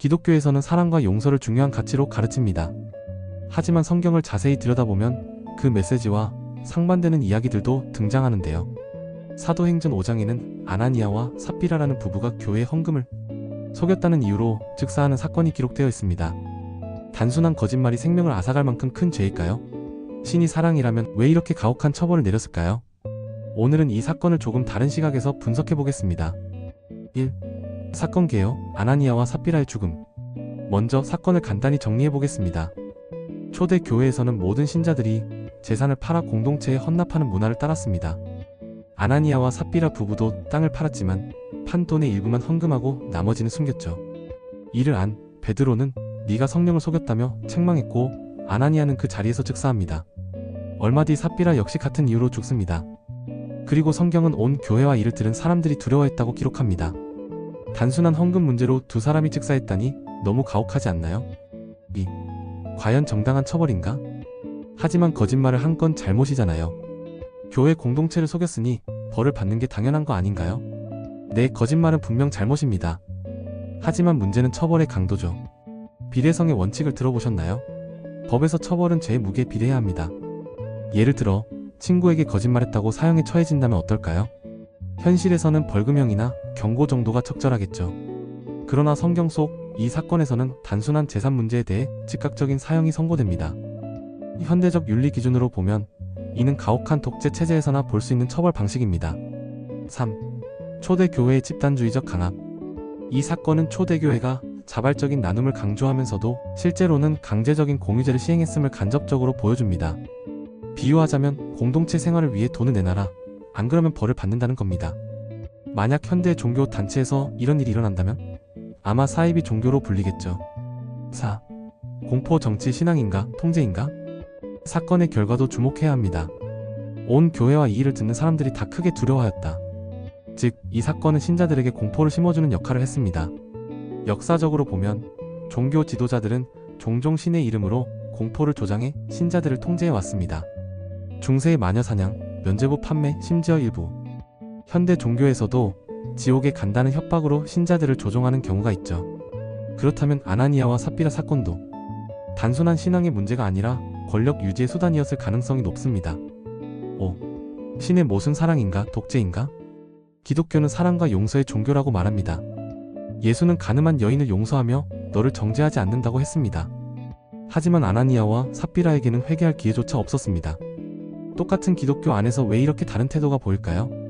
기독교에서는 사랑과 용서를 중요한 가치로 가르칩니다. 하지만 성경을 자세히 들여다보면 그 메시지와 상반되는 이야기들도 등장하는데요. 사도행전 5장에는 아나니아와 삽비라라는 부부가 교회의 헌금을 속였다는 이유로 즉사하는 사건이 기록되어 있습니다. 단순한 거짓말이 생명을 앗아갈 만큼 큰 죄일까요? 신이 사랑이라면 왜 이렇게 가혹한 처벌을 내렸을까요? 오늘은 이 사건을 조금 다른 시각에서 분석해 보겠습니다. 1. 사건 개요, 아나니아와 삽비라의 죽음. 먼저 사건을 간단히 정리해 보겠습니다. 초대 교회에서는 모든 신자들이 재산을 팔아 공동체에 헌납하는 문화를 따랐습니다. 아나니아와 삽비라 부부도 땅을 팔았지만 판 돈의 일부만 헌금하고 나머지는 숨겼죠. 이를 안 베드로는 네가 성령을 속였다며 책망했고, 아나니아는 그 자리에서 즉사합니다. 얼마 뒤 삽비라 역시 같은 이유로 죽습니다. 그리고 성경은 온 교회와 이를 들은 사람들이 두려워했다고 기록합니다. 단순한 헌금 문제로 두 사람이 즉사했다니 너무 가혹하지 않나요? 2. 과연 정당한 처벌인가? 하지만 거짓말을 한 건 잘못이잖아요. 교회 공동체를 속였으니 벌을 받는 게 당연한 거 아닌가요? 네, 거짓말은 분명 잘못입니다. 하지만 문제는 처벌의 강도죠. 비례성의 원칙을 들어보셨나요? 법에서 처벌은 죄의 무게에 비례해야 합니다. 예를 들어 친구에게 거짓말했다고 사형에 처해진다면 어떨까요? 현실에서는 벌금형이나 경고 정도가 적절하겠죠. 그러나 성경 속 이 사건에서는 단순한 재산 문제에 대해 즉각적인 사형이 선고됩니다. 현대적 윤리 기준으로 보면 이는 가혹한 독재 체제에서나 볼 수 있는 처벌 방식입니다. 3. 초대 교회의 집단주의적 강압. 이 사건은 초대교회가 자발적인 나눔을 강조하면서도 실제로는 강제적인 공유제를 시행했음을 간접적으로 보여줍니다. 비유하자면 공동체 생활을 위해 돈을 내놔라, 안 그러면 벌을 받는다는 겁니다. 만약 현대 종교 단체에서 이런 일이 일어난다면 아마 사이비 종교로 불리겠죠. 4. 공포 정치 신앙인가 통제인가? 사건의 결과도 주목해야 합니다. 온 교회와 이 일을 듣는 사람들이 다 크게 두려워하였다. 즉, 이 사건은 신자들에게 공포를 심어주는 역할을 했습니다. 역사적으로 보면 종교 지도자들은 종종 신의 이름으로 공포를 조장해 신자들을 통제해 왔습니다. 중세의 마녀 사냥, 면죄부 판매, 심지어 일부 현대 종교에서도 지옥에 간다는 협박으로 신자들을 조종하는 경우가 있죠. 그렇다면 아나니아와 삽비라 사건도 단순한 신앙의 문제가 아니라 권력 유지의 수단이었을 가능성이 높습니다. 5. 신의 못은 사랑인가 독재인가? 기독교는 사랑과 용서의 종교라고 말합니다. 예수는 가늠한 여인을 용서하며 너를 정죄하지 않는다고 했습니다. 하지만 아나니아와 삽비라에게는 회개할 기회조차 없었습니다. 똑같은 기독교 안에서 왜 이렇게 다른 태도가 보일까요?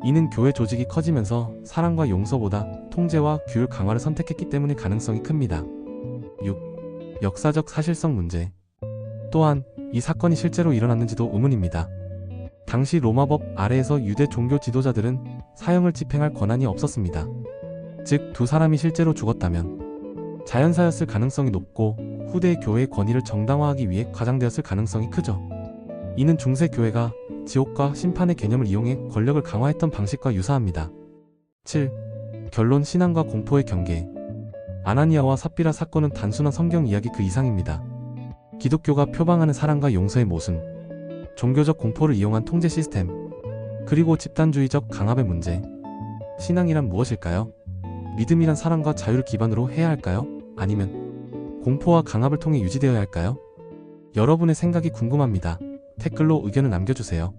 이는 교회 조직이 커지면서 사랑과 용서보다 통제와 규율 강화를 선택했기 때문일 가능성이 큽니다. 6. 역사적 사실성 문제. 또한 이 사건이 실제로 일어났는지도 의문입니다. 당시 로마법 아래에서 유대 종교 지도자들은 사형을 집행할 권한이 없었습니다. 즉, 두 사람이 실제로 죽었다면 자연사였을 가능성이 높고 후대의 교회의 권위를 정당화하기 위해 과장되었을 가능성이 크죠. 이는 중세 교회가 지옥과 심판의 개념을 이용해 권력을 강화했던 방식과 유사합니다. 7. 결론 신앙과 공포의 경계. 아나니아와 삽비라 사건은 단순한 성경 이야기 그 이상입니다. 기독교가 표방하는 사랑과 용서의 모순, 종교적 공포를 이용한 통제 시스템, 그리고 집단주의적 강압의 문제. 신앙이란 무엇일까요? 믿음이란 사랑과 자유를 기반으로 해야 할까요? 아니면 공포와 강압을 통해 유지되어야 할까요? 여러분의 생각이 궁금합니다. 댓글로 의견을 남겨주세요.